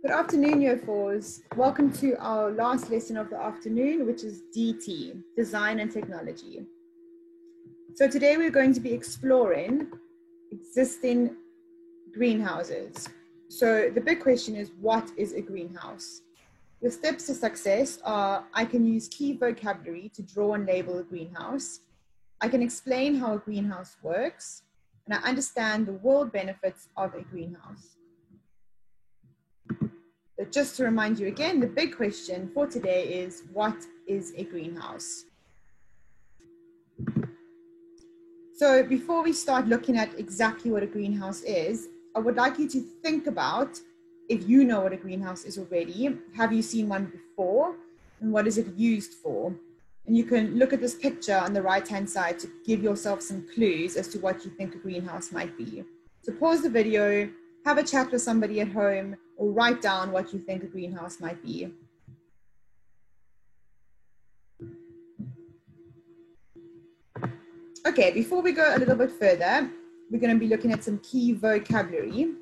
Good afternoon, Year 4s. Welcome to our last lesson of the afternoon, which is DT, Design and Technology. So today we're going to be exploring existing greenhouses. So the big question is, what is a greenhouse? The steps to success are, I can use key vocabulary to draw and label a greenhouse. I can explain how a greenhouse works, and I understand the world benefits of a greenhouse. But just to remind you again, the big question for today is, what is a greenhouse? So before we start looking at exactly what a greenhouse is, I would like you to think about, if you know what a greenhouse is already, have you seen one before, and what is it used for? And you can look at this picture on the right-hand side to give yourself some clues as to what you think a greenhouse might be. So pause the video, have a chat with somebody at home, or write down what you think a greenhouse might be. Okay, before we go a little bit further, we're going to be looking at some key vocabulary.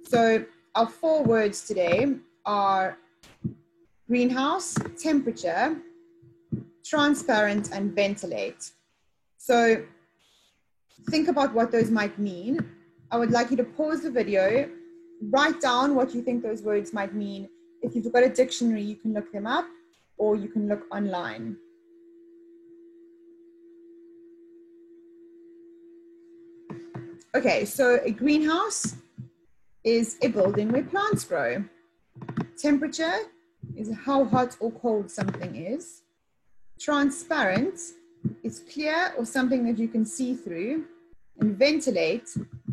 So our 4 words today are greenhouse, temperature, transparent, and ventilate. So think about what those might mean. I would like you to pause the video, write down what you think those words might mean. If you've got a dictionary, you can look them up, or you can look online. Okay, so a greenhouse is a building where plants grow. Temperature is how hot or cold something is. Transparent is clear or something that you can see through. And ventilate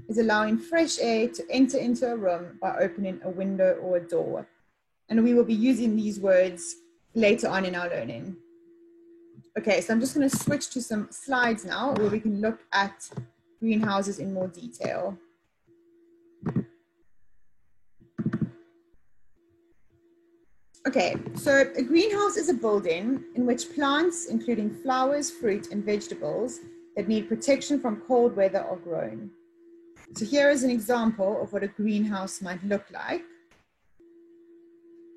is allowing fresh air to enter into a room by opening a window or a door. And we will be using these words later on in our learning. Okay, so I'm just going to switch to some slides now where we can look at greenhouses in more detail. Okay, so a greenhouse is a building in which plants, including flowers, fruit, and vegetables that need protection from cold weather are grown. So here is an example of what a greenhouse might look like.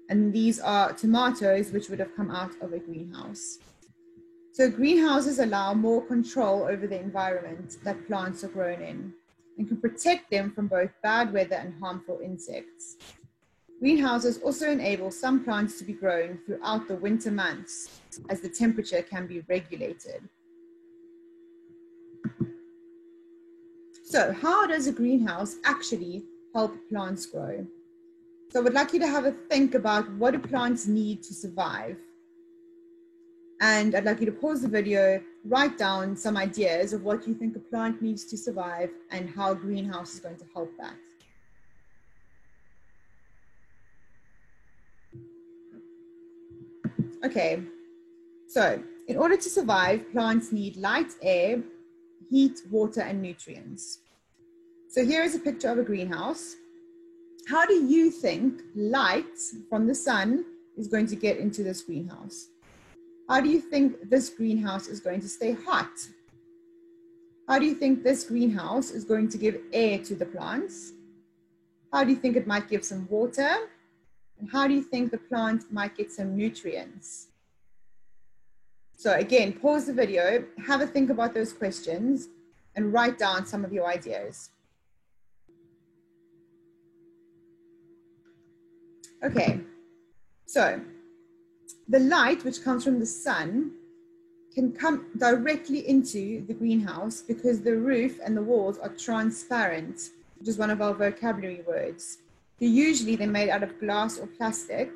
And these are tomatoes which would have come out of a greenhouse. So greenhouses allow more control over the environment that plants are grown in and can protect them from both bad weather and harmful insects. Greenhouses also enable some plants to be grown throughout the winter months, as the temperature can be regulated. So how does a greenhouse actually help plants grow? So I would like you to have a think about, what do plants need to survive? And I'd like you to pause the video, write down some ideas of what you think a plant needs to survive and how a greenhouse is going to help that. Okay, so in order to survive, plants need light, air, heat, water, and nutrients. So here is a picture of a greenhouse. How do you think light from the sun is going to get into this greenhouse? How do you think this greenhouse is going to stay hot? How do you think this greenhouse is going to give air to the plants? How do you think it might give some water? And how do you think the plant might get some nutrients? So again, pause the video, have a think about those questions, and write down some of your ideas. Okay, so the light which comes from the sun can come directly into the greenhouse because the roof and the walls are transparent, which is one of our vocabulary words. Usually they're made out of glass or plastic,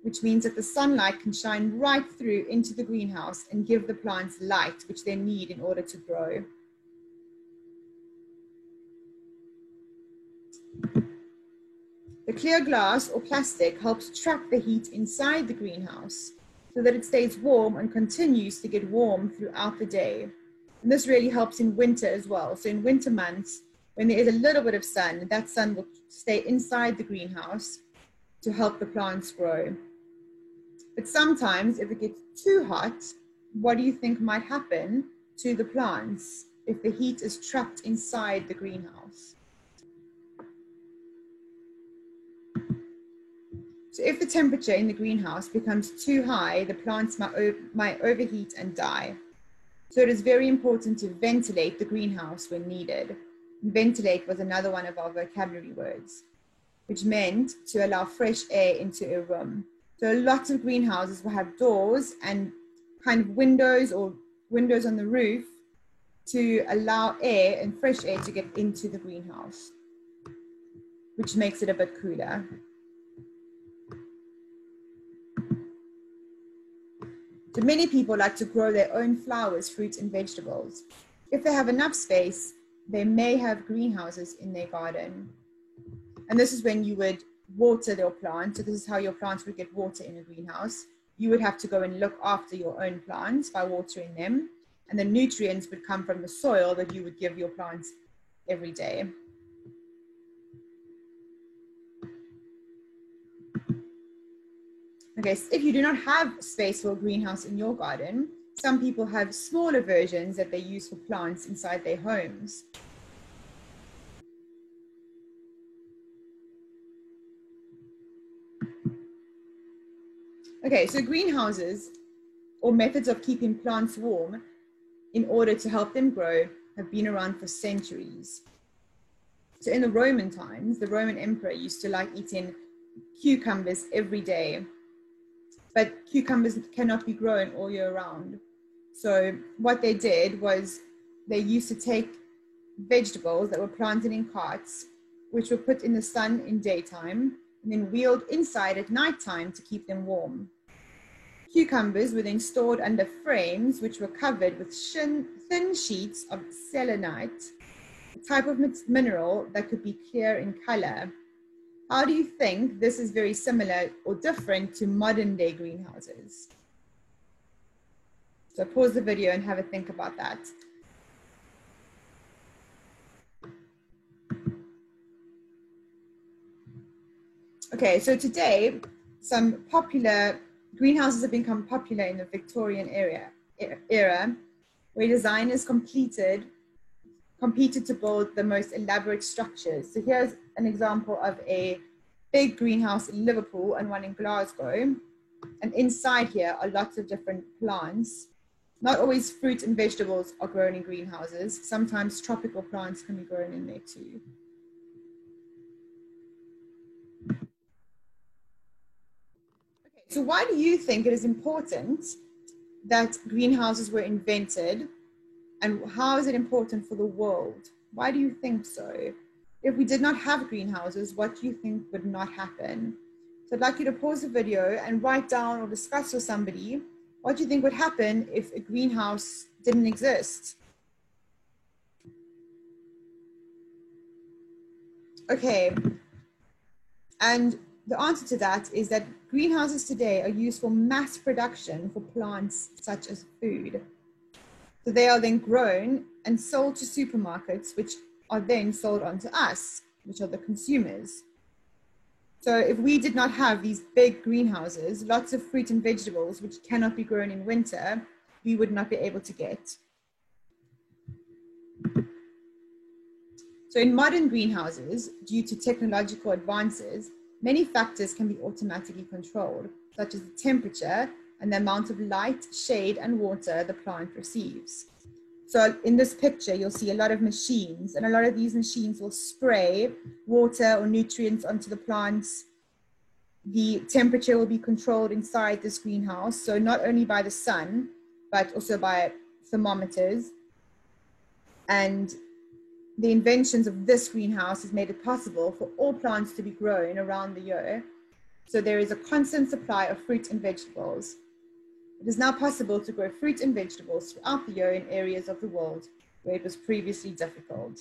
which means that the sunlight can shine right through into the greenhouse and give the plants light, which they need in order to grow. The clear glass or plastic helps trap the heat inside the greenhouse so that it stays warm and continues to get warm throughout the day. And this really helps in winter as well. So in winter months, when there is a little bit of sun, that sun will stay inside the greenhouse to help the plants grow. But sometimes if it gets too hot, what do you think might happen to the plants if the heat is trapped inside the greenhouse? So if the temperature in the greenhouse becomes too high, the plants might overheat and die. So it is very important to ventilate the greenhouse when needed. Ventilate was another one of our vocabulary words, which meant to allow fresh air into a room. So lots of greenhouses will have doors and kind of windows or windows on the roof to allow air and fresh air to get into the greenhouse, which makes it a bit cooler. So many people like to grow their own flowers, fruits, and vegetables. If they have enough space, they may have greenhouses in their garden. And this is when you would water your plants. So this is how your plants would get water in a greenhouse. You would have to go and look after your own plants by watering them. And the nutrients would come from the soil that you would give your plants every day. Okay, so if you do not have space for a greenhouse in your garden, some people have smaller versions that they use for plants inside their homes. Okay, so greenhouses or methods of keeping plants warm in order to help them grow have been around for centuries. So in the Roman times, the Roman emperor used to like eating cucumbers every day, but cucumbers cannot be grown all year round. So what they did was they used to take vegetables that were planted in carts, which were put in the sun in daytime, and then wheeled inside at nighttime to keep them warm. Cucumbers were then stored under frames, which were covered with thin sheets of selenite, a type of mineral that could be clear in color. How do you think this is very similar or different to modern day greenhouses? So pause the video and have a think about that. Okay, so today, some popular greenhouses have become popular in the Victorian era, where designers competed to build the most elaborate structures. So here's an example of a big greenhouse in Liverpool and one in Glasgow. And inside here are lots of different plants. Not always fruit and vegetables are grown in greenhouses. Sometimes tropical plants can be grown in there too. Okay, so why do you think it is important that greenhouses were invented? And how is it important for the world? Why do you think so? If we did not have greenhouses, what do you think would not happen? So I'd like you to pause the video and write down or discuss with somebody, what do you think would happen if a greenhouse didn't exist? Okay, and the answer to that is that greenhouses today are used for mass production for plants such as food. So they are then grown and sold to supermarkets, which are then sold on to us, which are the consumers. So if we did not have these big greenhouses, lots of fruit and vegetables, which cannot be grown in winter, we would not be able to get. So in modern greenhouses, due to technological advances, many factors can be automatically controlled, such as the temperature and the amount of light, shade, and water the plant receives. So in this picture, you'll see a lot of machines, and a lot of these machines will spray water or nutrients onto the plants. The temperature will be controlled inside this greenhouse, so not only by the sun, but also by thermometers. And the inventions of this greenhouse has made it possible for all plants to be grown around the year. So there is a constant supply of fruit and vegetables. It is now possible to grow fruit and vegetables throughout the year in areas of the world where it was previously difficult.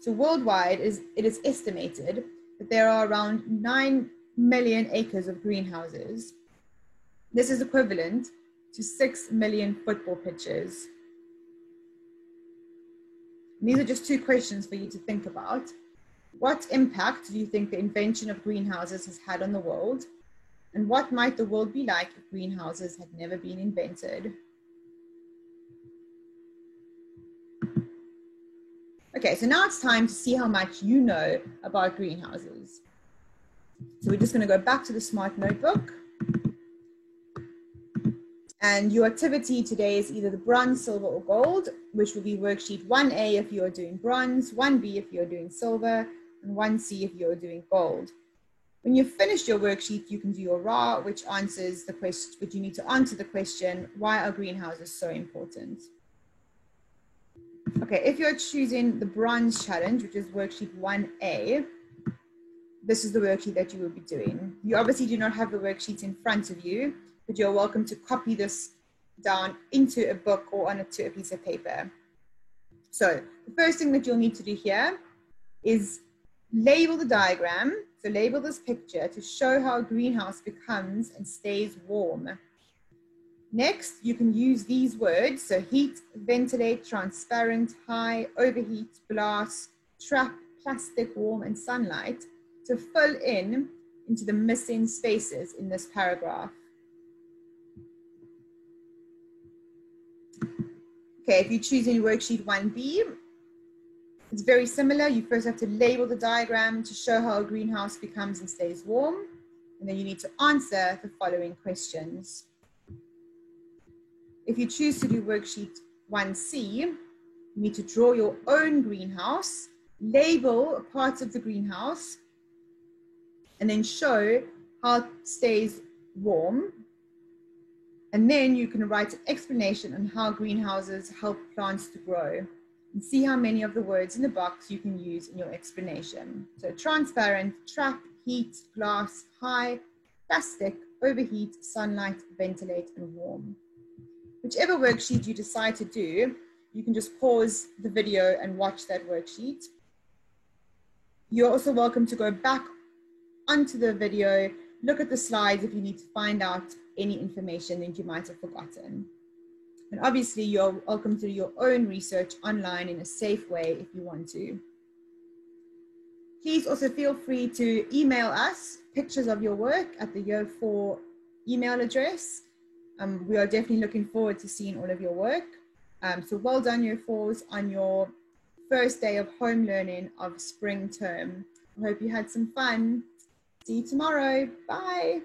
So worldwide, it is estimated that there are around 9 million acres of greenhouses. This is equivalent to 6 million football pitches. And these are just two questions for you to think about. What impact do you think the invention of greenhouses has had on the world? And what might the world be like if greenhouses had never been invented? Okay, so now it's time to see how much you know about greenhouses. So we're just going to go back to the Smart Notebook. And your activity today is either the bronze, silver, or gold, which will be worksheet 1A if you're doing bronze, 1B if you're doing silver, and 1C if you're doing gold. When you've finished your worksheet, you can do your RA, which answers the question, but you need to answer the question, why are greenhouses so important? Okay, if you're choosing the bronze challenge, which is worksheet 1A, this is the worksheet that you will be doing. You obviously do not have the worksheets in front of you, but you're welcome to copy this down into a book or onto a piece of paper. So the first thing that you'll need to do here is label the diagram. So label this picture to show how a greenhouse becomes and stays warm. Next, you can use these words. So heat, ventilate, transparent, high, overheat, glass, trap, plastic, warm, and sunlight to fill into the missing spaces in this paragraph. Okay, if you choose in worksheet 1B, it's very similar. You first have to label the diagram to show how a greenhouse becomes and stays warm. And then you need to answer the following questions. If you choose to do worksheet 1C, you need to draw your own greenhouse, label parts of the greenhouse, and then show how it stays warm. And then you can write an explanation on how greenhouses help plants to grow and see how many of the words in the box you can use in your explanation. So transparent, trap, heat, glass, high, plastic, overheat, sunlight, ventilate, and warm. Whichever worksheet you decide to do, you can just pause the video and watch that worksheet. You're also welcome to go back onto the video, look at the slides if you need to find out any information that you might have forgotten. And obviously you're welcome to do your own research online in a safe way if you want to. Please also feel free to email us pictures of your work at the Year 4 email address. We are definitely looking forward to seeing all of your work. So well done, Year 4s, on your first day of home learning of spring term. I hope you had some fun. See you tomorrow. Bye.